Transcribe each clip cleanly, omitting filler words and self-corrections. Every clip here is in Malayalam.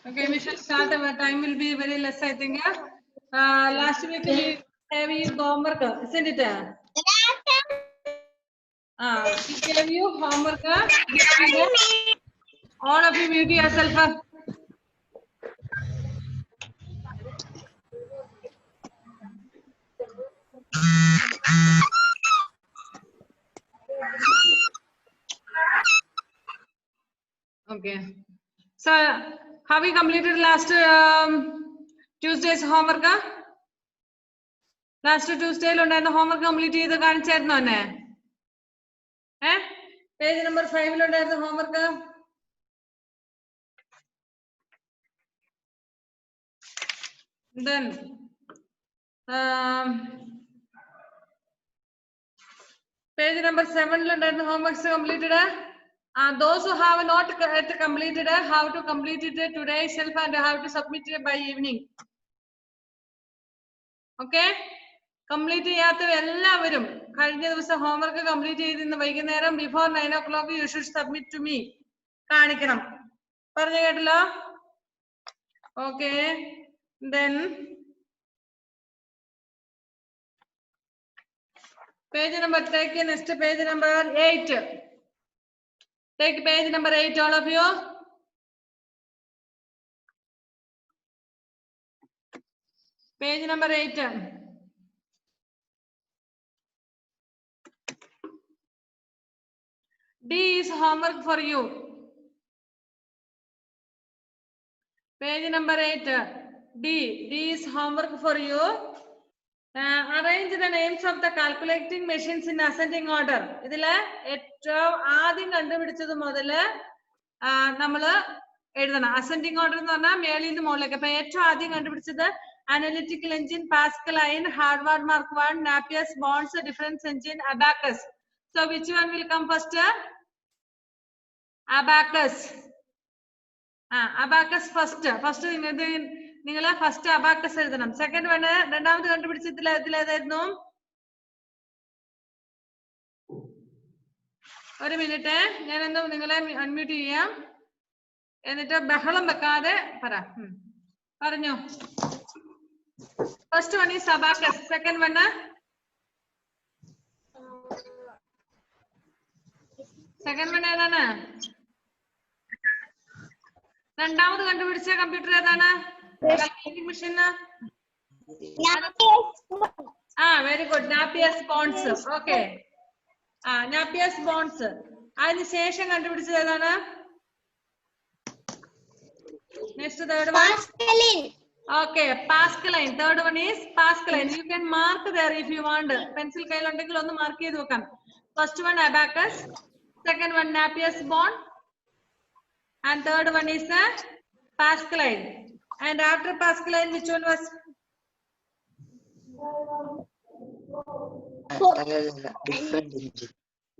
Okay, we shall start. Our time will be very less, I think. Yeah? Last week we gave you homework, isn't it? We gave you homework. All of you mute yourself. Okay. So, have we completed last Tuesday's homework? Last Tuesday, the homework completed the concert. Page number 5 the homework. Then page number 7 the homework completed. Those who have not yet completed, have to complete it today itself and have to submit it by evening. Okay? Complete എല്ലാവരും കഴിഞ്ഞ ദിവസം homework complete ചെയ്തിരുന്ന വൈകുന്നേരം before 9 o'clock you should submit to me. കാണിക്കണം. പറഞ്ഞു കേട്ടല്ലോ? Okay. Then page number, take next page number 8. Take page number 8, all of you. Page number 8. D is homework for you. Page number 8. D is homework for you. Arrange the names of the calculating machines in ascending order. ഇതില് ഏറ്റവും ആദ്യം കണ്ടുപിടിച്ചത് മുതല് നമ്മള് എഴുതണം. അസെൻഡിങ് ഓർഡർ എന്ന് പറഞ്ഞാൽ മേളിൽ നിന്ന് മുകളിലേക്ക്. അപ്പൊ ഏറ്റവും ആദ്യം കണ്ടുപിടിച്ചത് analytical engine, Pascaline, Harvard Mark 1, Napier's bones, difference engine, abacus. So which one will come first? Abacus. Abacus first. First നിങ്ങൾ ഫസ്റ്റ് അബാക്കസ് എഴുതണം. സെക്കൻഡ് വണ് രണ്ടാമത് കണ്ടുപിടിച്ചതിൽ ഏതായിരുന്നു? ഒരു മിനിറ്റ്, ഞാനെന്തോ നിങ്ങളെ അൺമ്യൂട്ട് ചെയ്യാം. എന്നിട്ട് ബഹളം വെക്കാതെ പറഞ്ഞു. First one is abacus. Second one ഏതാണ്? രണ്ടാമത് കണ്ടുപിടിച്ച കമ്പ്യൂട്ടർ ഏതാണ്? Machine. Very good. Napier's bones. Okay, Napier's bones. അതിനുശേഷം കണ്ടുപിടിച്ചത് ഏതാണ്? Next third one. Okay, Pascaline. Third one is Pascaline. You can mark there if you want. Pencil കയ്യിലുണ്ടെങ്കിൽ ഒന്ന് മാർക്ക് ചെയ്ത് വെക്കാം. First one Abacus, second one Napier bond, and third one is Pascaline. And after Pascaline, which one was?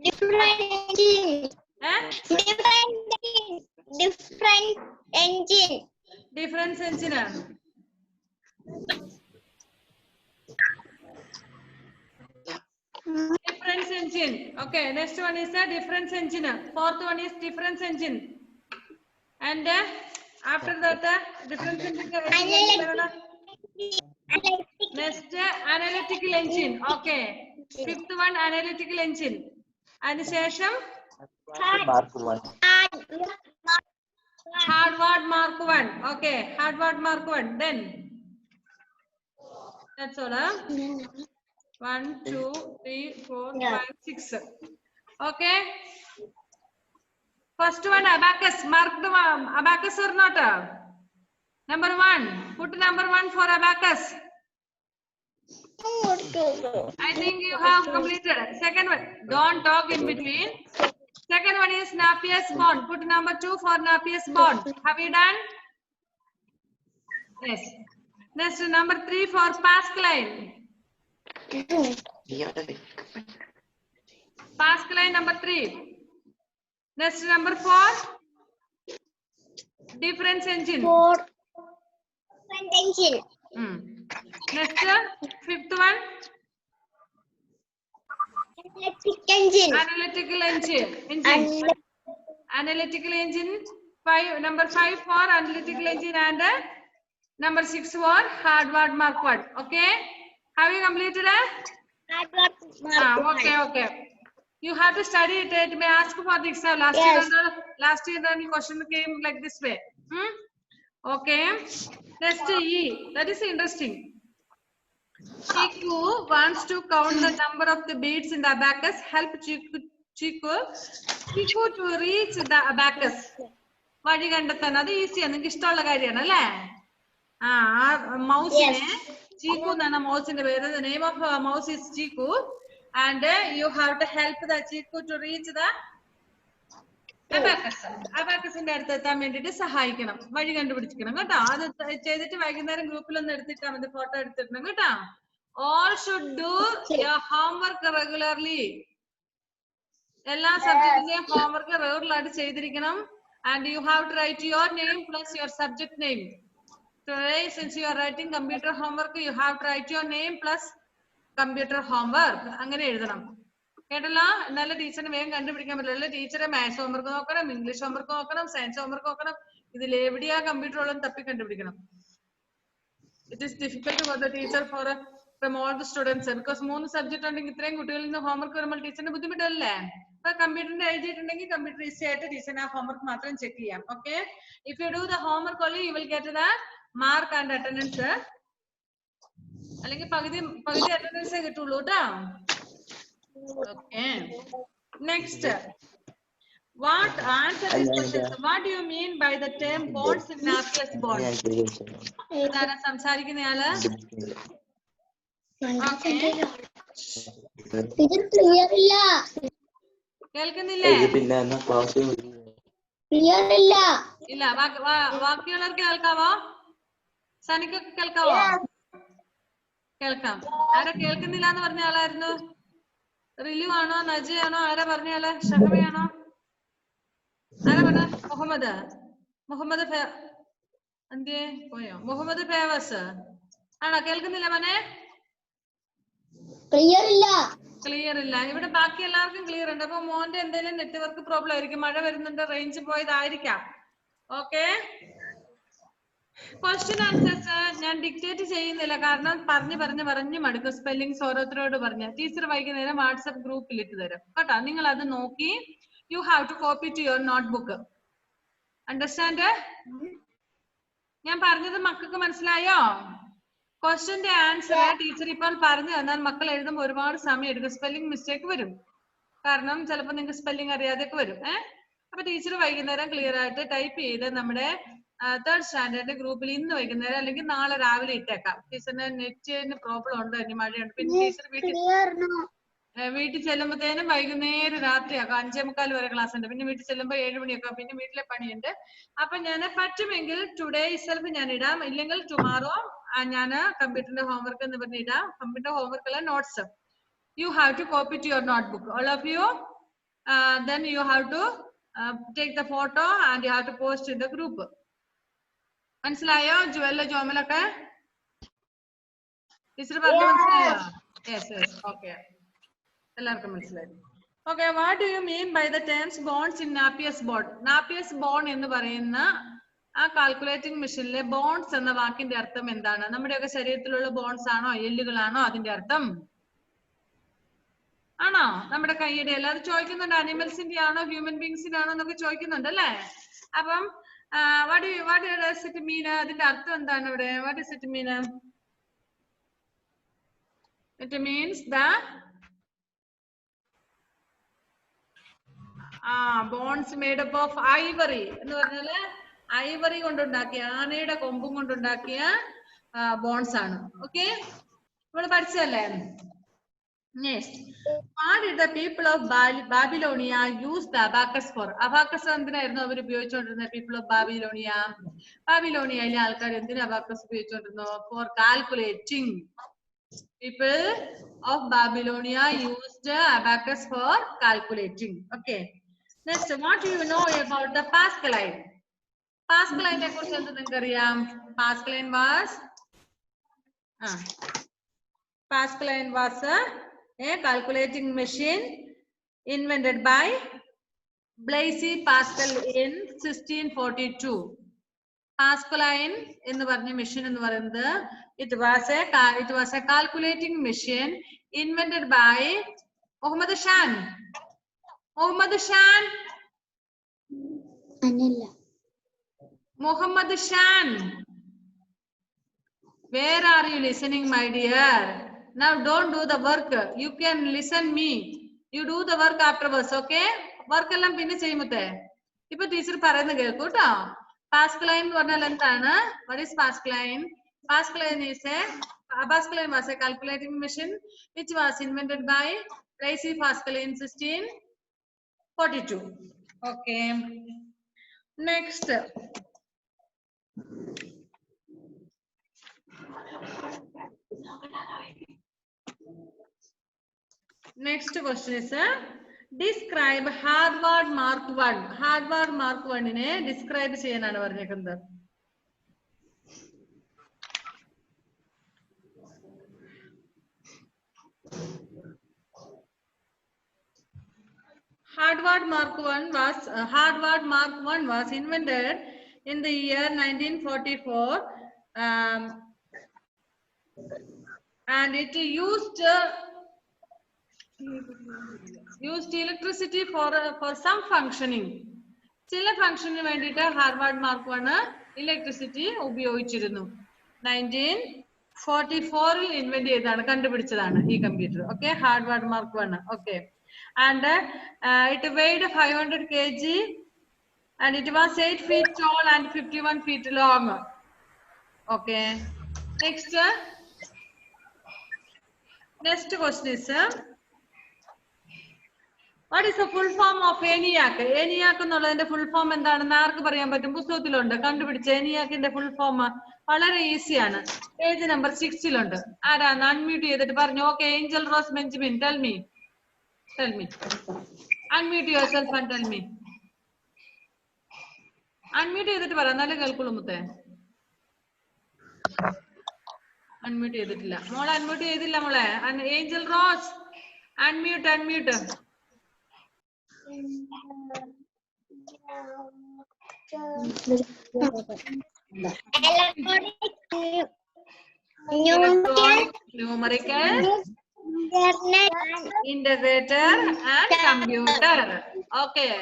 Different engine. Difference engine. Difference engine. Okay, next one is a difference engine. Fourth one is difference engine. And after that, difference engine. Next, analytical engine. Okay. Fifth one, analytical engine. And session? Mark 1. Harvard Mark 1. Okay, Harvard Mark 1. Then that's all. 1, 2, 3, 4, 5, 6. Okay. First one Abacus. Mark the Abacus or not? Number 1. Put number 1 for Abacus. I think you have completed. Second one. Don't talk in between. Second one is Napier's bond. Put number 2 for Napier's bond. Have you done? Yes. Next, number 3 for Pascaline. Pascaline number 3. Next, number 4. Difference engine. Different engine. Next, fifth one. Analytical engine. Analytical engine. Analytical engine. Number 5 for analytical engine and number 6 for hardware mark word. Okay, have you completed it? Okay. You have to study it. It may ask for the exam. Last year the question came like this way. Okay. Next E. That is interesting. Chiku wants to count the number of the beads in the abacus. Help Chiku to reach the abacus. വഴി കണ്ടെത്താൻ അത് ഈസിയാണ്, നിങ്ങൾക്ക് ഇഷ്ടമുള്ള കാര്യമാണ് അല്ലേ? മൗസിനെ ചീക്കു എന്നാണ് മൗസിന്റെ പേര്. The name of mouse is Chiku and you have to help the Chiku to reach the abacus. അബാക്കസിന്റെ അടുത്ത് എത്താൻ വേണ്ടിട്ട് സഹായിക്കണം, വഴി കണ്ടുപിടിക്കണം കേട്ടോ. അത് ചെയ്തിട്ട് വൈകുന്നേരം ഗ്രൂപ്പിൽ ഒന്ന് എടുത്തിട്ടാ മതി, ഫോട്ടോ എടുത്തിടണം കേട്ടോ. All should do your homework regularly. എല്ലാ സബ്ജക്റ്റിന്റെയും ഹോംവർക്ക് റെഗുലർ ആയിട്ട് ചെയ്തിരിക്കണം. And you have to write your name plus your subject name. Today, since you are writing computer homework, you have to write your name plus computer homework. അങ്ങനെ എഴുതണം കേട്ടല്ലോ. എന്നാലും ടീച്ചറിന് വേഗം കണ്ടുപിടിക്കാൻ പറ്റില്ല. ടീച്ചറെ മാത്സ് ഹോംവർക്ക് നോക്കണം, ഇംഗ്ലീഷ് ഹോംവർക്ക് നോക്കണം, സയൻസ് ഹോംവർക്ക് നോക്കണം. ഇതിൽ എവിടെയാ കമ്പ്യൂട്ടർ ഉള്ളത് തപ്പി കണ്ടുപിടിക്കണം. It is difficult for the teacher from all the students because 3 subject ഉണ്ടെങ്കിൽ ഇത്രയും കുട്ടികളിൽ നിന്ന് ഹോംവർക്ക് വരുമ്പോൾ ടീച്ചറിന് ബുദ്ധിമുട്ടല്ലേ? അപ്പൊ കമ്പ്യൂട്ടറിന്റെ എഴുതിയിട്ടുണ്ടെങ്കിൽ കമ്പ്യൂട്ടർ ഈസി ആയിട്ട് ടീച്ചറിന് ആ ഹോംവർക്ക് മാത്രം ചെക്ക് ചെയ്യാം. Okay, if you do the homework only you will get the mark and attendance. അല്ലെങ്കിൽ പകുതി അറ്റൻഡൻസേ കിട്ടുള്ളൂ കേട്ടോ. Okay, next what answer this question. What do you mean by the term bonds in Napier bond? ഇതാണ് സംസാരിക്കുന്നയാള്. ഇത് ക്ലിയർ ഇല്ല, കേൾക്കുന്നില്ലേ? ക്ലിയർ ഇല്ല. ഇല്ല, ബാക്കിയുള്ളവർക്ക് കേൾക്കാവോ? സനിക്കൊക്കെ കേൾക്കാവോ? കേൾക്കാം. ആരാ കേൾക്കുന്നില്ല എന്ന് പറഞ്ഞ ആളായിരുന്നു? റിലു ആണോ, നജയാണോ, ആരാ പറഞ്ഞ ആള്? ഷഹമയാണോ, ആരാ പറഞ്ഞ? മുഹമ്മദ് എന്തേ പോയോ? മുഹമ്മദ് ഫേവസ് ആണോ? കേൾക്കുന്നില്ല മോനെ? ക്ലിയർ ഇല്ല. ക്ലിയർ ഇല്ല. ഇവിടെ ബാക്കി എല്ലാവർക്കും ക്ലിയർ ഉണ്ട്. അപ്പൊ മോന്റെ എന്തെങ്കിലും നെറ്റ്വർക്ക് പ്രോബ്ലം ആയിരിക്കും, മഴ വരുന്നുണ്ട്, റേഞ്ച് പോയതായിരിക്കാം. ഓക്കെ, ക്വസ്റ്റ്യൻ ആൻസേഴ്സ് ഞാൻ ഡിക്റ്റേറ്റ് ചെയ്യുന്നില്ല, കാരണം പറഞ്ഞു മടുക്കും. സ്പെല്ലിങ്സ് ഓരോരുത്തരോട് പറഞ്ഞ ടീച്ചർ വൈകുന്നേരം വാട്സ്ആപ്പ് ഗ്രൂപ്പിൽ ഇട്ട് തരും കേട്ടോ. നിങ്ങൾ അത് നോക്കി you have to copy to your notebook. Understand? ഞാൻ പറഞ്ഞത് മക്കൾക്ക് മനസ്സിലായോ? ക്വസ്റ്റ്യന്റെ ആൻസർ ടീച്ചർ ഇപ്പോൾ പറഞ്ഞു തന്നാൽ മക്കൾ എഴുതുമ്പോൾ ഒരുപാട് സമയം എടുക്കും, സ്പെല്ലിംഗ് മിസ്റ്റേക്ക് വരും. കാരണം ചിലപ്പോൾ നിങ്ങൾക്ക് സ്പെല്ലിംഗ് അറിയാതെയൊക്കെ വരും. അപ്പൊ ടീച്ചർ വൈകുന്നേരം ക്ലിയർ ആയിട്ട് ടൈപ്പ് ചെയ്ത് നമ്മുടെ 3rd സ്റ്റാൻഡേർഡ് ഗ്രൂപ്പിൽ ഇന്ന് വൈകുന്നേരം അല്ലെങ്കിൽ നാളെ രാവിലെ ഇട്ടേക്കാം. ടീച്ചറിന് നെറ്റിന് പ്രോബ്ലം ഉണ്ട്, ഇനി മഴയുണ്ട്. പിന്നെ ടീച്ചർ വീട്ടിൽ ചെല്ലുമ്പോഴത്തേനും വൈകുന്നേരം രാത്രിയാക്കാം. 5:45 വരെ ക്ലാസ് ഉണ്ട്. പിന്നെ വീട്ടിൽ ചെല്ലുമ്പോൾ 7 മണിയൊക്കെ. പിന്നെ വീട്ടിലെ പണിയുണ്ട്. അപ്പൊ ഞാൻ പറ്റുമെങ്കിൽ ടുഡേ ഇസെൽഫ് ഞാൻ ഇടാം, ഇല്ലെങ്കിൽ ടുമാറോ ഞാൻ കമ്പ്യൂട്ടറിന്റെ ഹോംവർക്ക് എന്ന് പറഞ്ഞ് ഇടാം. കമ്പ്യൂട്ടർ ഹോംവർക്ക് അല്ല, notes. You have to copy to your notebook, all of you. Then you have to take the photo and you have to post in the group. മനസ്സിലായോ? ജോമലൊക്കെ ടീച്ചർ പറഞ്ഞു മനസ്സിലായോ? യെസ്. ഓക്കെ, എല്ലാവർക്കും മനസ്സിലായി. Okay, what do you mean by the terms bones in Napier's bond? Napier's bond എന്ന് പറയുന്ന ആ കാൽക്കുലേറ്റിംഗ് മെഷീനിലെ ബോൺസ് എന്ന വാക്കിന്റെ അർത്ഥം എന്താണ്? നമ്മുടെയൊക്കെ ശരീരത്തിലുള്ള ബോൺസ് ആണോ, എല്ലുകളാണോ അതിന്റെ അർത്ഥം? ആണോ? നമ്മുടെ കൈയുടെ അല്ല. അത് ചോദിക്കുന്നുണ്ട്, അനിമൽസിന്റെ ആണോ ഹ്യൂമൻ ബീങ്സിന്റെ ആണോ എന്നൊക്കെ ചോദിക്കുന്നുണ്ട് അല്ലേ? അപ്പം വാട്ട് ഡസ് ഇറ്റ് മീൻ? അതിന്റെ അർത്ഥം എന്താണ് ഇവിടെ? What does it mean? It means the bones made up of ivory എന്ന് പറഞ്ഞാല് ഐവറി കൊണ്ടുണ്ടാക്കിയ, ആനയുടെ കൊമ്പും കൊണ്ടുണ്ടാക്കിയ ബോൺസ് ആണ്. ഓക്കെ, നമ്മൾ പഠിച്ചല്ലേ? Next, what did the people of Babylonia use the abacus for? Abacus എന്തിനായിരുന്നു അവർ ഉപയോഗിച്ചുകൊണ്ടിരുന്നത്? people of Babylonia, ബാബിലോണിയയിലെ ആൾക്കാർ എന്തിനാ abacus ഉപയോഗിച്ചുകൊണ്ടിരുന്നു? For calculating. People of Babylonia used abacus for calculating. Okay. Next, what do you know about the Pascaline? Pascaline ne kurichu endu ningalku ariyam? Pascaline was a calculating machine invented by Blaise Pascal in 1642. Pascaline in the machine in the it was a calculating machine invented by Muhammad Shan. Muhammad Shan. Anilla. Muhammad Shan. Where are you listening, my dear? Now don't do the work. You can listen me. You do the work afterwards, okay? Work എല്ലാം പിന്നെ ചെയ്യുമത്തെ. ഇപ്പൊ ടീച്ചർ പറയുന്നത് കേൾക്കൂ ട്ടോ. Pascaline എന്ന് പറഞ്ഞാൽ എന്താണ്? What is Pascaline? Pascaline was a calculating machine which was invented by Blaise Pascal in 1642. Okay. Next. Next question is describe Harvard Mark 1. Harvard Mark 1 നെ describe ചെയ്യാനാണ് പറഞ്ഞേക്കുന്നത്. Harvard Mark 1 was invented in the year 1944 and it used electricity for some functioning. ചില ഫംഗ്ഷന് വേണ്ടിയിട്ട് ഹാർവാർഡ് മാർക്ക് 1 ഇലക്ട്രിസിറ്റി ഉപയോഗിച്ചിരുന്നു. 1944 ഇൻവെന്റ് ചെയ്തതാണ്, കണ്ടുപിടിച്ചതാണ് ഈ computer. Okay, Harvard Mark 1. Okay, and it weighed 500 kg and it was 8 feet tall and 51 feet long. Okay, next question is what is the full form of ENIAC? ENIAC എന്നുള്ളതിന്റെ ഫുൾ ഫോം എന്താണെന്ന് ആർക്ക് പറയാൻ പറ്റും? പുസ്തകത്തിലുണ്ട്. കണ്ടുപിടിച്ച ENIACന്റെ ഫുൾ ഫോം വളരെ ഈസിയാണ്. പേജ് നമ്പർ 6 ആരാണ്? അൺമ്യൂട്ട് ചെയ്തിട്ട് പറഞ്ഞു. Okay, Angel rose Benjamin, tell me. Unmute yourself and tell me. Unmute ചെയ്തിട്ട് പറ, എന്നാലേ കേൾക്കുള്ളൂ മുത്തേ. അൺമ്യൂട്ട് ചെയ്തിട്ടില്ല മോളെ, അൺമ്യൂട്ട് ചെയ്തില്ല മോളെ. Angel rose unmute. Electronic, numerical, integrator and computer. Okay,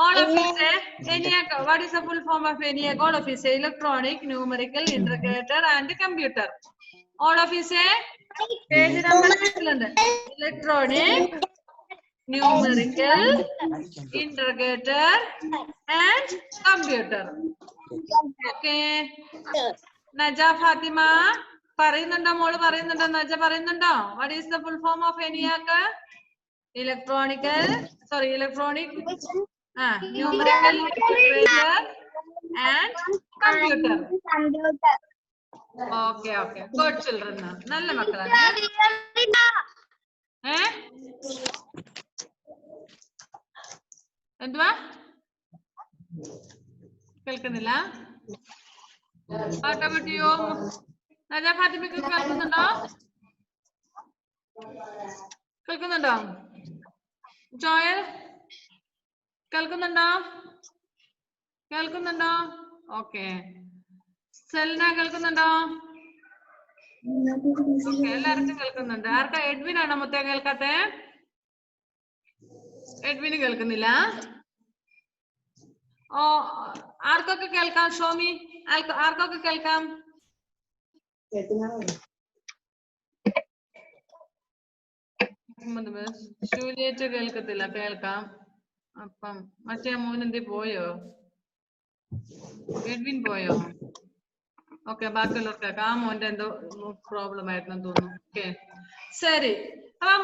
all of you say ENIAC. What is the full form of ENIAC? All of you say electronic, numerical, integrator and computer. All of you say page number 6 electronic, numerical, integrator and computer. Okay, Naja Fatima പറയുന്നുണ്ടോ? മോള് പറയുന്നുണ്ടോ? നജ പറയുന്നുണ്ടോ? What is the full form of ENIAC? Electronic, numerical, integrator and computer. Okay, good children. നല്ല മക്കളാണ്. എന്തുവാ കേൾക്കുന്നില്ല? What about you? നജ ഫാത്തിമയ്ക്ക് കേൾക്കുന്നുണ്ടോ? ജോയൽ കേൾക്കുന്നുണ്ടോ? ഓക്കെ, സെൽന കേൾക്കുന്നുണ്ടോ? ഓക്കെ, എല്ലാവർക്കും കേൾക്കുന്നുണ്ട്. ആർക്കാ? എഡ്വിൻ ആണോ മുത്തേ കേൾക്കാത്തെ? എഡ്വിന് കേൾക്കുന്നില്ല. ഓ, ആർക്കൊക്കെ കേൾക്കാം? ഷോമി, ആർക്കൊക്കെ കേൾക്കാം? ജൂലിയറ്റ് കേൾക്കത്തില്ല. കേൾക്കാം. അപ്പം മറ്റേ മോൻ എന്തി പോയോ? എഡ്വിൻ പോയോ? ഓക്കെ, ബാക്കിയുള്ളവർക്ക് കേൾക്കാം. ആ മോന്റെ എന്തോ പ്രോബ്ലം ആയിരുന്നു തോന്നുന്നു. ഓക്കെ, ശരി. അപ്പം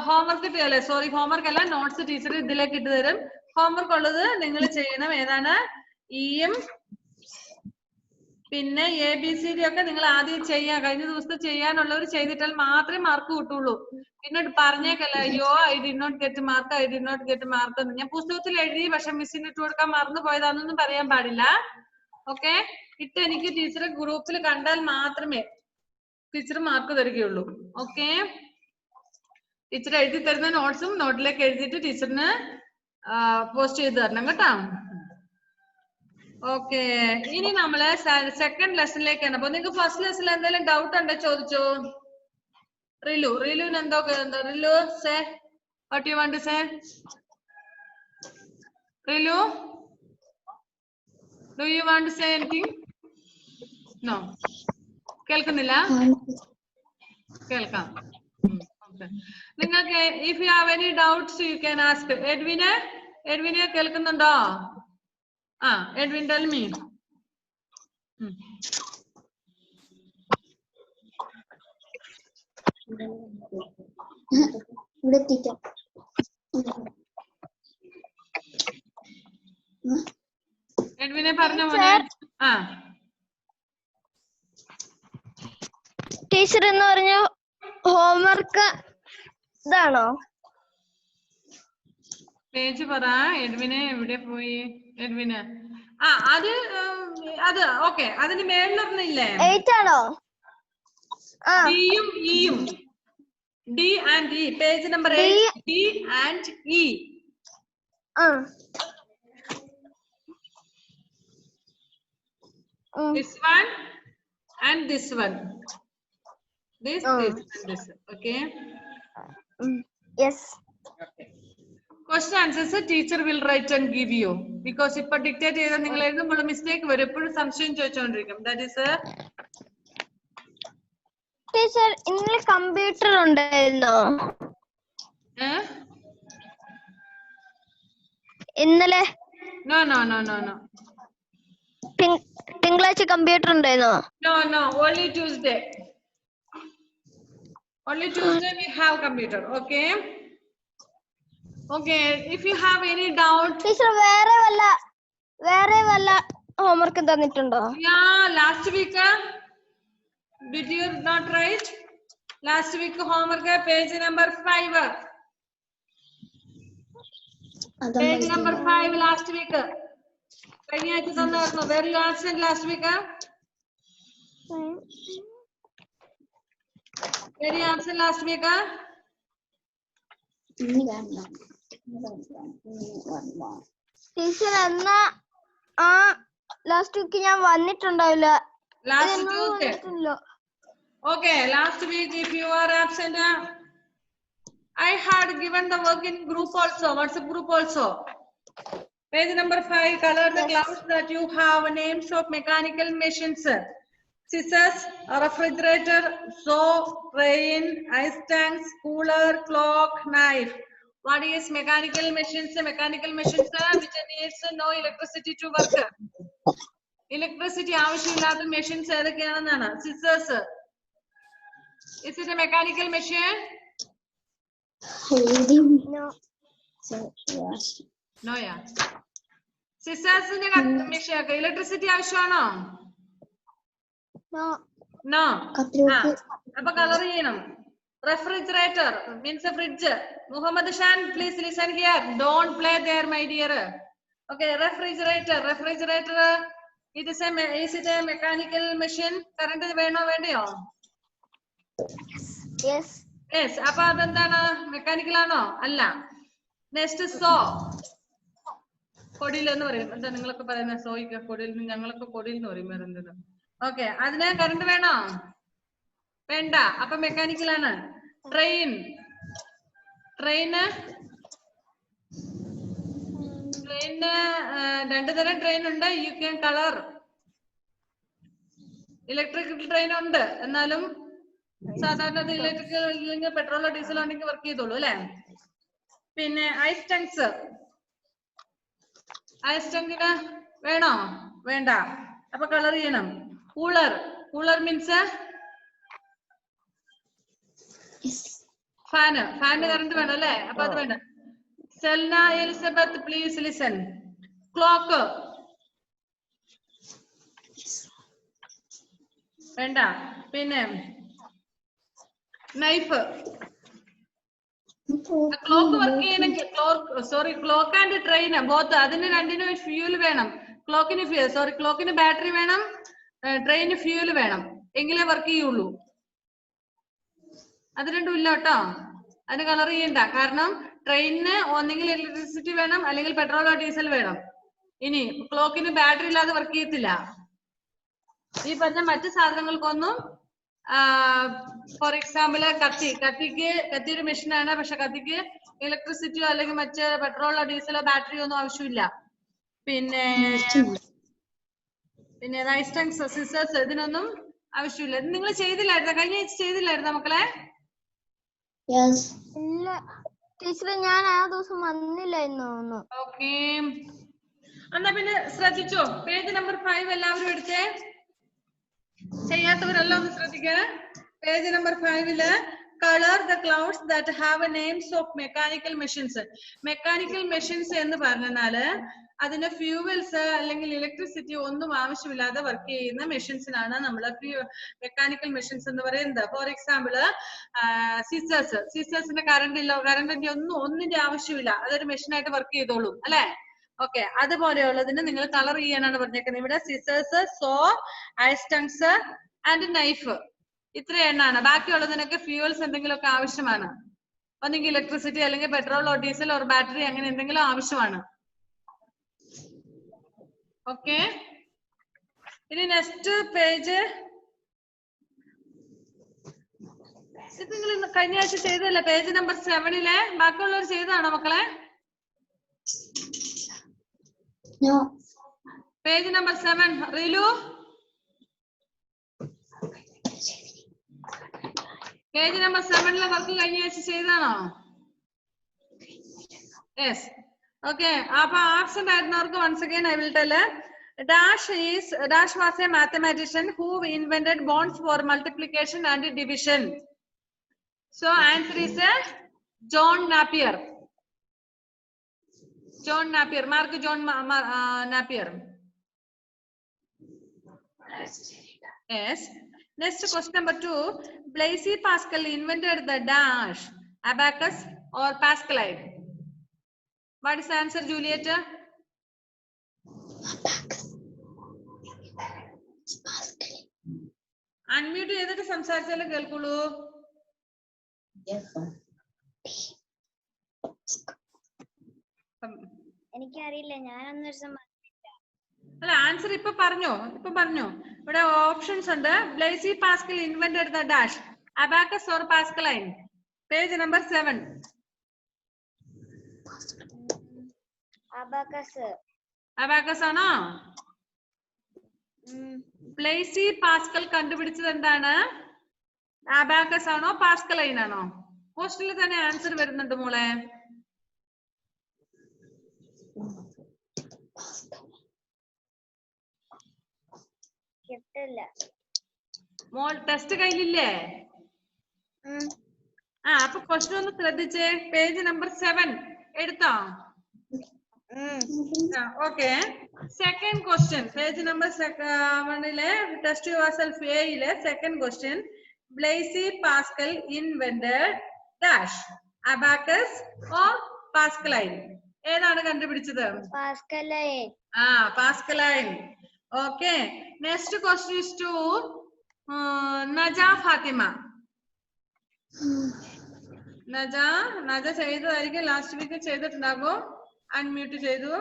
ഹോംവർക്ക് ഇട്ടല്ലേ? സോറി, ഹോംവർക്ക് അല്ല, നോട്ട്സ് ടീച്ചർ ഇതിലേക്ക് ഇട്ട് തരും. ഹോംവർക്ക് ഉള്ളത് നിങ്ങൾ ചെയ്യണം. ഏതാണ്? ഇയും പിന്നെ ABCD ഒക്കെ നിങ്ങൾ ആദ്യം ചെയ്യാം. കഴിഞ്ഞ ദിവസത്തെ ചെയ്യാനുള്ളവർ ചെയ്തിട്ടാൽ മാത്രമേ മാർക്ക് കിട്ടുള്ളൂ. പിന്നെ പറഞ്ഞേക്കല്ല, അയ്യോ I did not get mark എന്ന്. ഞാൻ പുസ്തകത്തിൽ എഴുതി, പക്ഷെ മിസ്സിന് ഇട്ട് കൊടുക്കാൻ മറന്നു പോയതാണെന്നൊന്നും പറയാൻ പാടില്ല. ഓക്കെ, ഇട്ട് എനിക്ക് ടീച്ചറെ ഗ്രൂപ്പിൽ കണ്ടാൽ മാത്രമേ ടീച്ചർ മാർക്ക് തരികയുള്ളൂ. ഓക്കെ, ടീച്ചർ എഴുതി തരുന്ന നോട്ട്സും നോട്ടിലേക്ക് എഴുതിയിട്ട് ടീച്ചറിന് പോസ്റ്റ് ചെയ്ത് തരണം കേട്ടോ. ഓക്കെ, ഇനി നമ്മള് സെക്കൻഡ് ലെസണിലേക്കാണ്. അപ്പൊ നിങ്ങൾക്ക് ഫസ്റ്റ് ലെസണിൽ എന്തെങ്കിലും ഡൗട്ട് ഉണ്ടോ ചോദിച്ചോ. റിലുവിന് എന്തോ Rilu say what you want to say. Rilu, do you want to say anything? No, കേൾക്കുന്നില്ല? കേൾക്കാം. നിങ്ങൾക്ക് if you have any doubts you can ask. എഡ്വിനെ കേൾക്കുന്നുണ്ടോ? Edwin, tell me. Edwin പറഞ്ഞോ മോനെ. ടീച്ചർ എന്ന് പറഞ്ഞു ഹോംവർക്ക് ഇതാണോ? പേജ് പറ. എഡ്വിനെ എവിടെ പോയി? എഡ്വിന് അത് ഓക്കെ. അതിന് മേളിലൊന്നില്ലേ? 8 ആണോ? ഡിയും ഇയും. D and E. Page number 8. D and E. This one and this one. This and this. Okay. Yes. Okay. Question answers teacher will write and give you, because if dictate ചെയ്താൽ നിങ്ങൾ എഴുതുമ്പോൾ മിസ്റ്റേക്ക് വരും. എപ്പോഴും സംശയം ചോദിച്ചുകൊണ്ടിരിക്കും. That is ടീച്ചർ ഇന്നലെ കമ്പ്യൂട്ടർ ഉണ്ടായിരുന്നോ? ഇന്നലെ No. തിങ്കളാഴ്ച കമ്പ്യൂട്ടർ ഉണ്ടായിരുന്നോ? No, only Tuesday. Only Tuesday we have computer. Okay. If you have any doubt. Teacher വേറെ വല്ല homework തന്നിട്ടുണ്ടോ? Yeah, last week did you not write? Last week homework page number 5. Page number 5 last week. കഴിഞ്ഞ ആഴ്ച തന്നായിരുന്നു. Were you absent last week? Were you absent last week? Teacher എന്നാ ലാസ്റ്റ് വീക്ക് ഞാൻ വന്നിട്ടുണ്ടാവില്ല. Last Tuesday. Okay, last week if you are absent, I had given the work in group also, WhatsApp group also. Page number 5, color the clouds that you have names of mechanical machines. Scissors, refrigerator, saw, train, ice tanks, cooler, clock, knife. What is mechanical machines? Mechanical machines which needs no electricity to work. Electricity ആവശ്യമില്ലാത്ത machines ഏതൊക്കെയാണെന്നാണ്? Scissors. Is it a mechanical machine? No, yeah. Scissors machine electricity ആവശ്യമാണോ? No. അപ്പൊ കളർ ചെയ്യണം. Refrigerator means a fridge. Muhammad Shan, please listen here. Don't play there, my dear. Okay, refrigerator. Is it a mechanical machine? Current വേണോ വേണ്ടയോ? Yes. അപ്പൊ അതെന്താണ്? മെക്കാനിക്കൽ ആണോ? അല്ല. Next so. കൊടിയിൽ എന്ന് പറയും. എന്താ നിങ്ങളൊക്കെ പറയുന്ന സോയ്ക്ക്? കൊടിയിൽ, ഞങ്ങളൊക്കെ കൊടിയിൽ എന്ന് പറയും. വേറെ എന്തെങ്കിലും. ഓക്കെ, അതിന് കറണ്ട് വേണോ? വേണ്ട. അപ്പൊ മെക്കാനിക്കൽ ആണ്. ട്രെയിന് രണ്ടു തരം ട്രെയിൻ ഉണ്ട്. You can colour. Electrical train ഉണ്ട്, എന്നാലും സാധാരണ ഇലക്ട്രിക്കൽ ഇല്ലെങ്കിൽ പെട്രോളോ ഡീസലോ ഉണ്ടെങ്കിൽ വർക്ക് ചെയ്തോളൂ അല്ലെ. പിന്നെ ഐസ് ടാങ്ക്സ്. ഐസ് ടാങ്കിന് വേണോ? വേണ്ട. അപ്പൊ കളർ ചെയ്യണം. കൂളർ മീൻസ് ഫാന് കറണ്ട് വേണം അല്ലെ. അപ്പൊ അത് വേണ്ട. Selna Elizabeth, please listen. Clock വേണ്ട. പിന്നെ നൈഫ്. ക്ലോക്ക് വർക്ക് ചെയ്യണമെങ്കിൽ ക്ലോക്ക് ആൻഡ് ട്രെയിൻ ബോത്ത്, അതിന് രണ്ടിനും ഫ്യൂൽ വേണം. ക്ലോക്കിന് ബാറ്ററി വേണം, ട്രെയിന് ഫ്യൂൽ വേണം, എങ്കിലേ വർക്ക് ചെയ്യുള്ളൂ. അത് രണ്ടും ഇല്ല കേട്ടോ. അതിന് കളർ ചെയ്യണ്ട. കാരണം ട്രെയിനിന് ഒന്നെങ്കിൽ ഇലക്ട്രിസിറ്റി വേണം അല്ലെങ്കിൽ പെട്രോളോ ഡീസൽ വേണം. ഇനി ക്ലോക്കിന് ബാറ്ററി ഇല്ലാതെ വർക്ക് ചെയ്യത്തില്ല. ഈ പറഞ്ഞ മറ്റു സാധനങ്ങൾക്കൊന്നും ഫോർ എക്സാമ്പിൾ കത്തിയൊരു മെഷീനാണ്, പക്ഷെ കത്തിക്ക് ഇലക്ട്രിസിറ്റിയോ അല്ലെങ്കിൽ മറ്റ് പെട്രോളോ ഡീസലോ ബാറ്ററിയോ ഒന്നും ആവശ്യമില്ല. പിന്നെ റൈസ് ടങ്സ് സിസേഴ്സ് ഇതിനൊന്നും ആവശ്യമില്ല. ഇത് നിങ്ങൾ ചെയ്തില്ലായിരുന്നോ? കഴിഞ്ഞ ആഴ്ച ചെയ്തില്ലായിരുന്നോ മക്കളെ? ഇല്ല ടീച്ചറെ, ഞാൻ ആ ദിവസം വന്നില്ലായിരുന്നു. ഓക്കെ, എന്നാ പിന്നെ ശ്രദ്ധിച്ചോ. പേജ് നമ്പർ 5 എല്ലാവരും എടുത്തേ. ചെയ്യാത്തവരെല്ലാം ഒന്ന് ശ്രദ്ധിക്കുക. Page number 5 colour the clouds that have names of mechanical machines. Mechanical machines എന്ന് പറഞ്ഞാല് അതിന് ഫ്യൂവൽസ് അല്ലെങ്കിൽ ഇലക്ട്രിസിറ്റി ഒന്നും ആവശ്യമില്ലാതെ വർക്ക് ചെയ്യുന്ന മെഷീൻസിനാണ് നമ്മൾ മെക്കാനിക്കൽ മെഷീൻസ് എന്ന് പറയുന്നത്. ഫോർ എക്സാമ്പിൾ സീസേഴ്സിന്റെ കറണ്ടിന്റെ ഒന്നിന്റെ ആവശ്യമില്ല, അതൊരു മെഷീനായിട്ട് വർക്ക് ചെയ്തോളും അല്ലെ. ഓക്കെ, അതുപോലെയുള്ളതിന് നിങ്ങൾ കളർ ചെയ്യാനാണ് പറഞ്ഞേക്കുന്നത്. ഇവിടെ scissors, saw, ice tongs and knife, ഇത്ര എണ്ണാണ്. ബാക്കിയുള്ളതിനൊക്കെ ഫ്യൂവൽസ് എന്തെങ്കിലുമൊക്കെ ആവശ്യമാണ്. ഒന്നെങ്കിൽ ഇലക്ട്രിസിറ്റി അല്ലെങ്കിൽ പെട്രോളോ ഡീസലോ ബാറ്ററി അങ്ങനെ എന്തെങ്കിലും ആവശ്യമാണ്. ഓക്കെ, ഇനി നെക്സ്റ്റ് പേജ്. ഇത് നിങ്ങൾ കഴിഞ്ഞ ആഴ്ച ചെയ്തല്ലേ? പേജ് നമ്പർ 7 ബാക്കിയുള്ളവർ ചെയ്തതാണോ മക്കളെ? Page number 7 Rilu, page number 7 work കഴിഞ്ഞ ആഴ്ച ചെയ്താണോ? യെസ്. ഓക്കെ, അപ്പൊ ആബ്സെന്റ് ആയിരുന്നവർക്ക് once again I will tell. Dash was a mathematician who invented bonds for multiplication and division. So answer is John Napier. John Napier. Mark John Napier. Yes. Next question number 2. Blaise Pascal invented the dash, abacus or Pascalide. What is the answer, Juliet? Unmute ചെയ്തിട്ട് സംസാരിച്ചാലേ കേൾക്കുള്ളൂ. എനിക്കറിയില്ല, ഞാനൊന്നും അല്ല, ആൻസർ ഇപ്പൊ പറഞ്ഞോ. ഇവിടെ ഓപ്ഷൻസ് ഉണ്ട്. Blaise Pascal invented the dash, abacus or Pascaline. Page number 7. Abacus ആണോ? ബ്ലേസി പാസ്കൽ കണ്ടുപിടിച്ചത് എന്താണ്? അബാക്കസ് ആണോ പാസ്കലൈൻ ആണോ? ക്വസ്റ്റ്യനിൽ തന്നെ ആൻസർ വരുന്നുണ്ട് മോളെ. മോൾ ടെസ്റ്റ് കയ്യിലില്ലേ? അപ്പൊ ക്വസ്റ്റ്യൻ ഒന്ന് ശ്രദ്ധിച്ചേ. പേജ് നമ്പർ 7 എടുത്തോ? Okay, second question page number 7 test yourself എയിലെ second question. Blaise Pascal invented dash, abacus or Pascaline. ഏതാണ് കണ്ടുപിടിച്ചത്? Pascaline. Pascaline. Okay, next question is to Naja Fathima. Naja ചെയ്തതായിരിക്കും, ലാസ്റ്റ് വീക്ക് ചെയ്തിട്ടുണ്ടാകും. അൺമ്യൂട്ട് ചെയ്തു.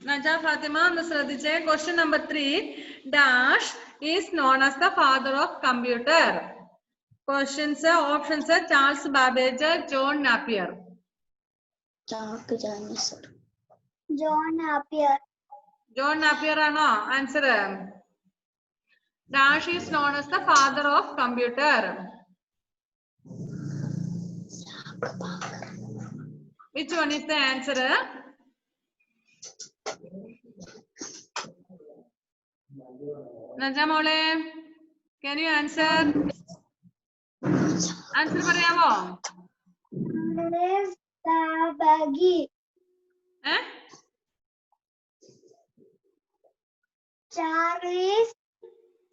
നജ ഫാത്തിമ ഒന്ന് ശ്രദ്ധിച്ചേ. Question number 3. Dash is known as the father of computer. Questions options Charles Babbage, John Napier. John Napier ആണോ answer? Dash is known as the father of computer. Which one is the answer? Najamole, can you answer? Answer parayamo?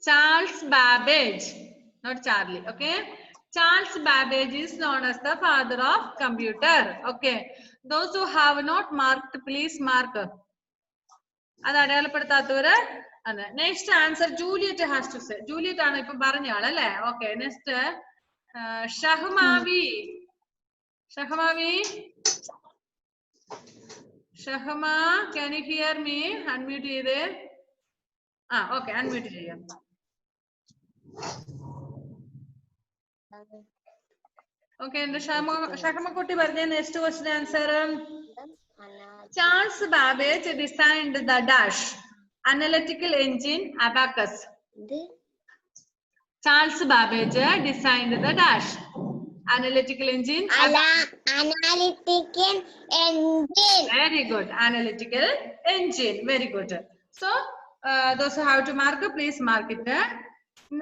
Charles Babbage, not Charlie. Okay, Charles Babbage is known as the father of computer. Okay, those who have not marked, please mark. അത് അടയാളപ്പെടുത്താത്തവര് അതെ. Next answer Juliet has to say. Juliet ആണ് ഇപ്പൊ പറഞ്ഞ ആളല്ലേ? Okay. Next Shahmavi. Shahmavi, Shahma, can you hear me? Unmute ചെയ്തേ. ഓക്കെ, അൺമ്യൂട്ട് ചെയ്യാം. ഓക്കെ, എന്റെ ഷഹ്മക്കുട്ടി പറഞ്ഞ next question answer. Charles Babbage designed the dash analytical engine abacus. Charles Babbage designed the dash analytical engine. Analytical engine. Very good. Analytical engine. Very good. So those who have to mark, please mark it.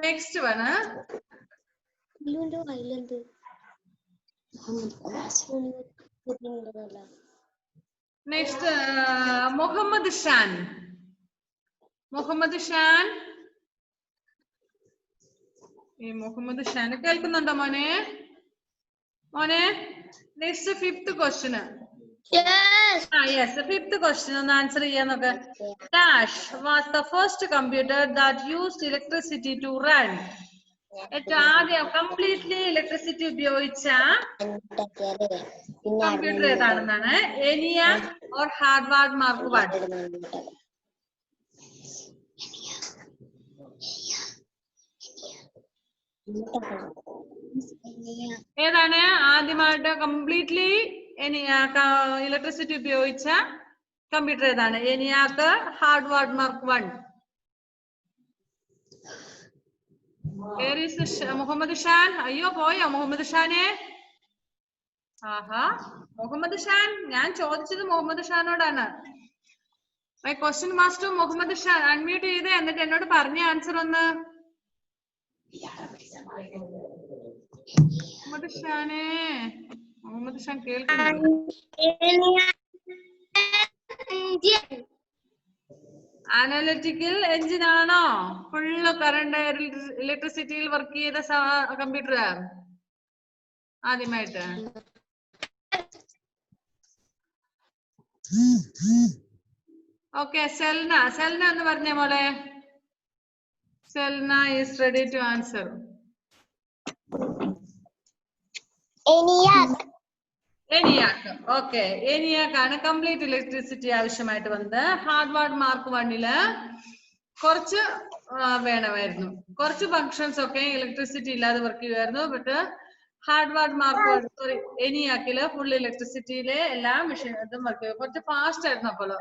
Next one. Next, Muhammad Shan. Muhammad Shan. Muhammad Shan. കേൾക്കുന്നുണ്ടോ മോനെ? മോനെ, next fifth question. Yes. Yes, fifth question ഒന്ന് ആൻസർ ചെയ്യാൻ നോക്ക്. Dash was the first computer that used electricity to run. ഏറ്റവും ആദ്യം കംപ്ലീറ്റ്ലി ഇലക്ട്രിസിറ്റി ഉപയോഗിച്ച കമ്പ്യൂട്ടർ ഏതാണെന്നാണ്? ENIAC or Harvard Mark I? ഏതാണ് ആദ്യമായിട്ട് കംപ്ലീറ്റ്ലി ഇലക്ട്രിസിറ്റി ഉപയോഗിച്ച കമ്പ്യൂട്ടർ ഏതാണ്? ENIAC, Harvard Mark I. Muhammad Shan. അയ്യോ, പോയോ മുഹമ്മദ് ഷാനെ? ആഹാ, മുഹമ്മദ് ഷാൻ, ഞാൻ ചോദിച്ചത് മുഹമ്മദ് ഷാനോടാണ്. My question master Muhammad Shan, unmute ചെയ്തേ, എന്നിട്ട് എന്നോട് പറഞ്ഞ ആൻസർ ഒന്ന്. മുഹമ്മദ് ഷാനെ, മുഹമ്മദ് ഷാൻ കേൾക്കുന്നു? അനലിറ്റിക്കൽ എഞ്ചിൻ ആണോ? ഫുള്ള് കറണ്ട് ഇലക്ട്രിസിറ്റിയിൽ വർക്ക് ചെയ്ത കമ്പ്യൂട്ടർ ആദ്യമായിട്ട്? ഓക്കെ, സെൽന. സെൽന എന്ന് പറഞ്ഞ മോളെ. Selna is ready to answer. ENIAC. Okay, ENIAC ആണ് കംപ്ലീറ്റ് ഇലക്ട്രിസിറ്റി ആവശ്യമായിട്ട് വന്നത്. ഹാർവാർഡ് മാർക്ക് I കുറച്ച് വേണമായിരുന്നു, കുറച്ച് ഫങ്ഷൻസ് ഒക്കെ ഇലക്ട്രിസിറ്റി ഇല്ലാതെ വർക്ക് ചെയ്യുമായിരുന്നു. But Harvard Mark sorry ENIAC full ഇലക്ട്രിസിറ്റിയിലെ എല്ലാ മെഷീൻ ഇതും വർക്ക് ചെയ്യും. കുറച്ച് ഫാസ്റ്റ് ആയിരുന്നു അപ്പോൾ.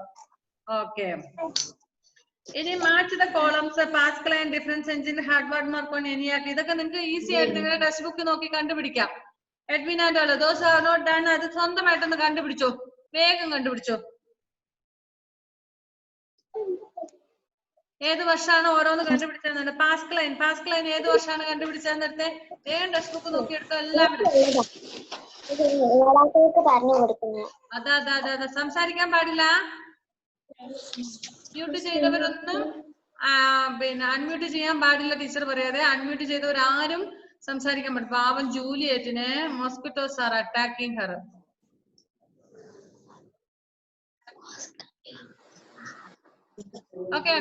ഓക്കെ, ഇനി match the columns. Pascal and difference engine, Harvard Mark I, ENIAC. ഇതൊക്കെ നിങ്ങൾക്ക് ഈസി ആയിട്ട് നിങ്ങളുടെ ടെക്സ്റ്റ് ബുക്ക് നോക്കി കണ്ടുപിടിക്കാം. Edwin and all those are not done. അത് സ്വന്തമായിട്ടൊന്ന് കണ്ടുപിടിച്ചോ, വേഗം കണ്ടുപിടിച്ചോ. ഏത് വർഷമാണ് ഓരോന്ന് കണ്ടുപിടിച്ചത്? പാസ്കലൈൻ ഏത് വർഷമാണ് കണ്ടുപിടിച്ചത്? നേരത്തെ വേഗം ടെക്സ്റ്റ് ബുക്ക് നോക്കിയെടുത്തോ എല്ലാവരും. അതാ സംസാരിക്കാൻ പാടില്ല. മ്യൂട്ട് ചെയ്തവരൊന്നും പിന്നെ അൺമ്യൂട്ട് ചെയ്യാൻ പാടില്ല. ടീച്ചർ പറയാതെ അൺമ്യൂട്ട് ചെയ്തവരാരും സംസാരിക്കാൻ പറ്റും. പാവം ജൂലിയറ്റിനെ mosquitoes are attacking her. Okay.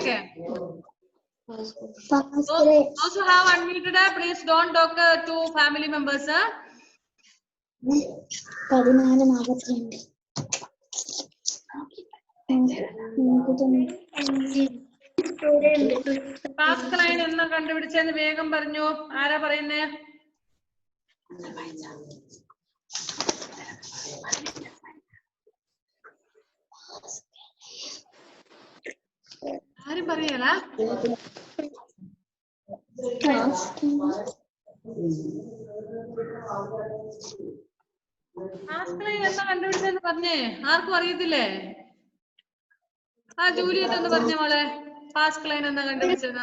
Those who have unmuted, please don't talk to family members. പാസ്കലൈൻ എന്ന് കണ്ടുപിടിച്ചെന്ന് വേഗം പറഞ്ഞു. ആരാ പറയുന്നേ? ആരും പറയല. പാസ്കലൈൻ എന്താ കണ്ടുപിടിച്ചെന്ന് പറഞ്ഞേ? ആർക്കും അറിയത്തില്ലേ? ജൂലിയറ്റ് എന്ന് പറഞ്ഞ മോളെ, പാസ്കലൈൻ എന്താ കണ്ടുപിടിച്ചത്?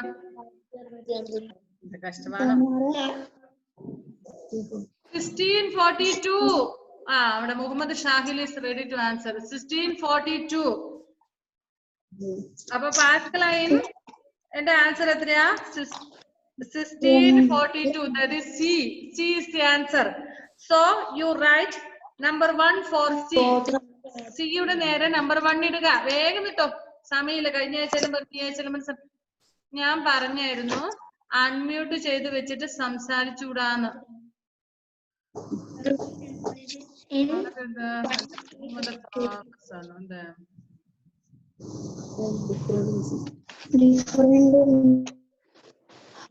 കഷ്ടമാണ്. 1642. അവിടെ Muhammad Shahil is ready to answer. 1642. അപ്പൊ പാസ്കലൈൻ എന്റെ ആൻസർ എത്രയാ? 1642. That is C. C is the answer. So you write number 1 for C. C യുടെ നേരെ number 1 ഇടുക. വേഗം ഇട്ടോ. സമയമില്ല. കഴിഞ്ഞ ആഴ്ചയിലും ഈ ആഴ്ചയിലും ഞാൻ പറഞ്ഞായിരുന്നു അൺമ്യൂട്ട് ചെയ്ത് വെച്ചിട്ട് സംസാരിച്ചൂടാന്ന്.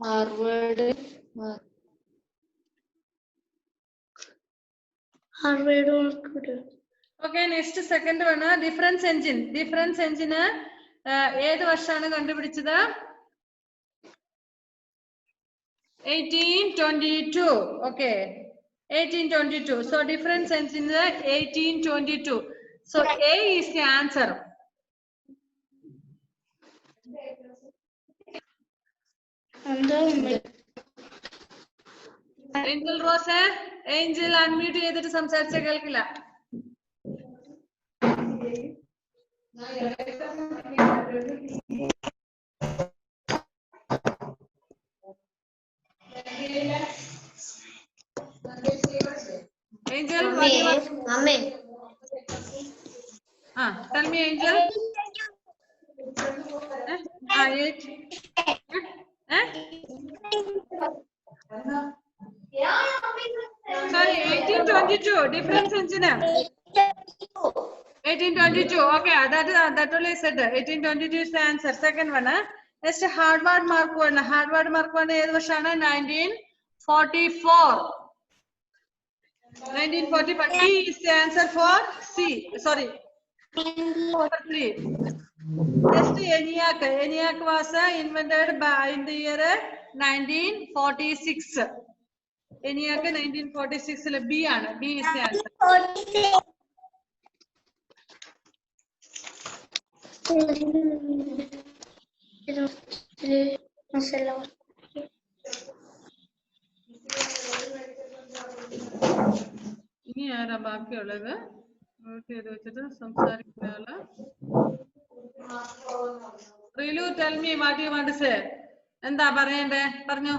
Harvard. Okay, next second one, difference engine. Difference engine ഏത് വർഷമാണ് കണ്ടുപിടിച്ചത്? 1822. Okay, 1822. So difference engine 1822. So A is the answer. Angel Rose, Angel unmute ചെയ്തിട്ട് സംസാരിച്ച കേൾക്കില്ല. Angel, tell me, Angel. 8. Sorry, 1822. Difference engine. 1822. Okay, that only said 1822 is the answer. Second one. Next, Harvard Mark 1. Harvard Mark 1 ഏത് വർഷമാണ്? 1944. 1944. D is the answer for C. Sorry. Number 3. Next, ENIAC. ENIAC was invented in the year 1946. ENIAC 1946. B ആണ്. B is the answer. ഇനി ആരാ ബാക്കിയുള്ളത്? ചെയ്ത് വെച്ചിട്ട് സംസാരിക്കുന്ന റിലു, tell me what you want to say. എന്താ പറയണ്ടേ? പറഞ്ഞോ.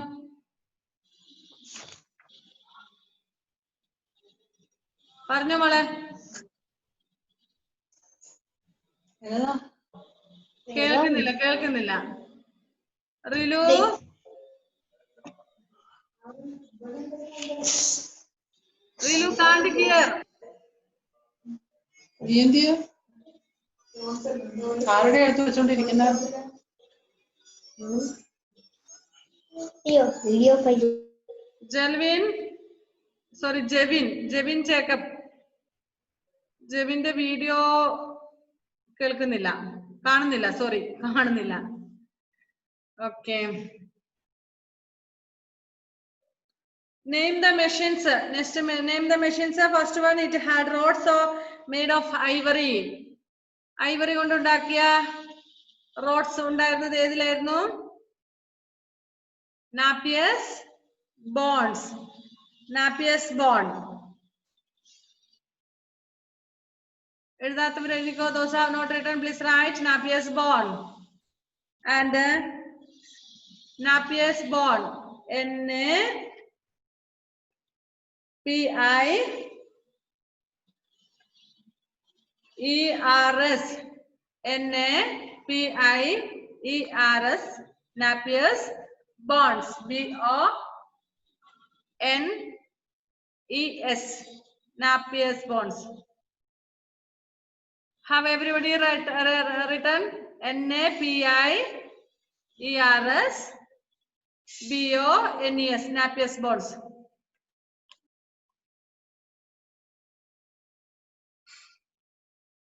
പറഞ്ഞോ മോളെ. കേൾക്കുന്നില്ല. റിലു, റിലു can't hear. ആരുടെ അടുത്ത് വെച്ചോണ്ടിരിക്കുന്ന? ജെവിൻ ജേക്കബ്. ജെവിന്റെ വീഡിയോ കേൾക്കുന്നില്ല, കാണുന്നില്ല. സോറി, കാണുന്നില്ല. Okay, name the machines. Next, name the machines. First one, it had rods made of ivory. Ivory കൊണ്ടുണ്ടാക്കിയ റോഡ്സ് ഉണ്ടായിരുന്നത് ഏതിലായിരുന്നു? നാപ്പിയേഴ്സ് ബോൺസ്. നാപ്പിയേഴ്സ് ബോണ്ട്. എഴുതാത്തവർ എഴുതിക്കോ. Those have not written, please write Napier's bond. And Napier's bond, N-A-P-I-E-R-S. N-A-P-I-E-R-S. Napier's bonds. B-O-N-E-S. Napier's bonds. Have everybody written? N-A-P-I-E-R-S. B-O-N-E-S. Napier's bonds.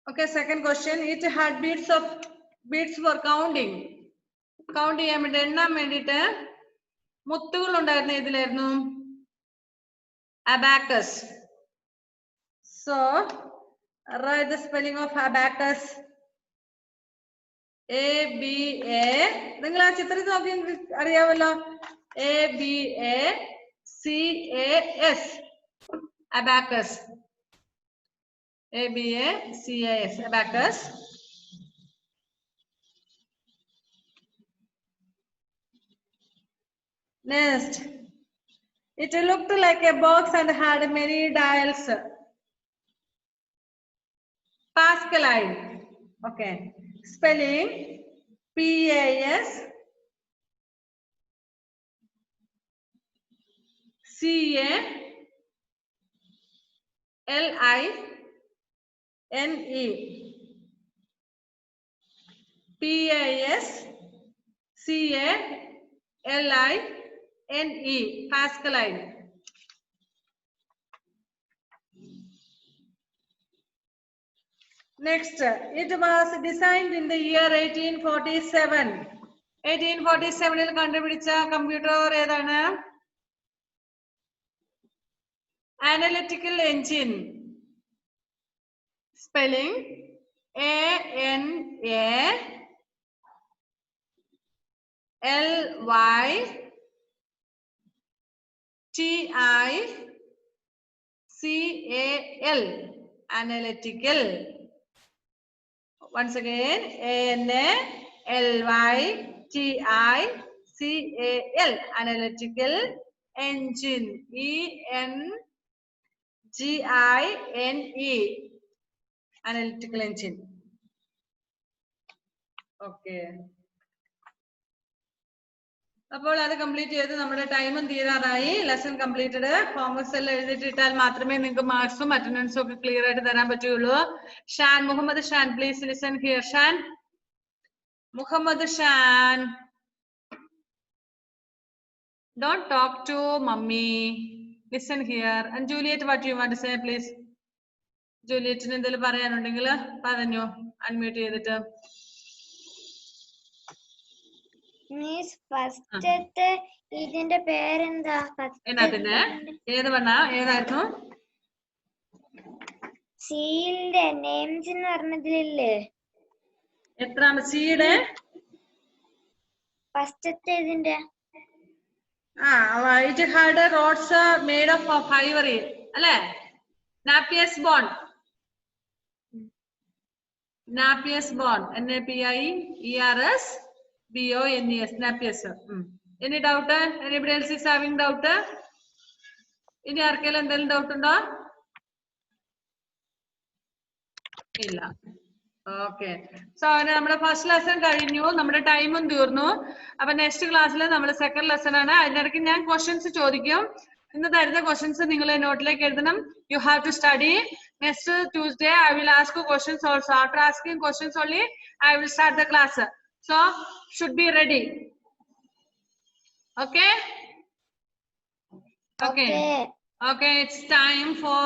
Okay, second question. It had beads for counting. Count ചെയ്യാൻ വേണ്ടി, എണ്ണാൻ വേണ്ടിട്ട് മുത്തുകൾ ഉണ്ടായിരുന്നു. ഇതിലായിരുന്നു abacus. So write the spelling of abacus. A-B-A. നിങ്ങൾ ആ ചിത്രത്തിൽ നോക്കി അറിയാമല്ലോ. A-B-A-C-A-S. abacus. A-B-A-C-A-S. abacus. Next, it looked like a box and had many dials. Pascaline. Okay. spelling PAS CALINE. PASCALINE. Pascaline. Next, it was designed in the year 1847. 1847 കണ്ടുപിടിച്ച കമ്പ്യൂട്ടർ ഏതാണ്? Analytical engine. Spelling ANALYTICAL. Analytical. Once again, ANALYTICAL. Analytical engine. ENGINE. Analytical engine. Okay. അപ്പോൾ അത് കംപ്ലീറ്റ് ചെയ്ത് നമ്മുടെ ടൈമും തീരാറായി. Lesson completed. ഹോംവർക്സ് എല്ലാം എഴുതിയിട്ടാൽ മാത്രമേ നിങ്ങൾക്ക് മാർക്സും അറ്റൻഡൻസും ഒക്കെ ക്ലിയർ ആയിട്ട് തരാൻ പറ്റുള്ളൂ. Shan, Muhammad Shan, please listen here. Shan, Muhammad Shan, don't talk to mummy. Listen here. And Juliet, what do you want to say, please? ജൂലിയറ്റിന് എന്തെങ്കിലും പറയാനുണ്ടെങ്കിൽ പറഞ്ഞു. അൺമ്യൂട്ട് ചെയ്തിട്ട്. Miss, ഫസ്റ്റത്തെ ഇതിന്റെ പേരെന്താ? എന്നാത്തിന്റെ ഏത് പറഞ്ഞ ഏതായിരുന്നു? സീലിന്റെ നെയിംസ് എന്ന് പറഞ്ഞതിലില്ലേ? എത്രാമ സിയുടെ ഫസ്റ്റത്തെ ഇതിന്റെ it had rods made of ivory അല്ലേ? Napier's bond. Napier's bond. NAPIERS BONES. Napier's. Any doubt? Anybody else is having doubt? ഇനി ആർക്കെങ്കിലും എന്തെങ്കിലും ഡൗട്ട് ഉണ്ടോ? ഇല്ല. ഓക്കെ. സോ അങ്ങനെ നമ്മുടെ ഫസ്റ്റ് ലെസൺ കഴിഞ്ഞു. നമ്മുടെ ടൈമും തീർന്നു. അപ്പൊ നെക്സ്റ്റ് ക്ലാസ്സിൽ നമ്മുടെ സെക്കൻഡ് ലെസൺ ആണ്. അതിനിടയ്ക്ക് ഞാൻ ക്വസ്റ്റ്യൻസ് ചോദിക്കും. ഇന്ന് തരുന്ന ക്വസ്റ്റ്യൻസ് നിങ്ങൾ നോട്ടിലേക്ക് എഴുതണം. You have to study. Next Tuesday I will ask you questions also. After asking questions only I will start the class. So should be ready. Okay? Okay. Okay, it's time for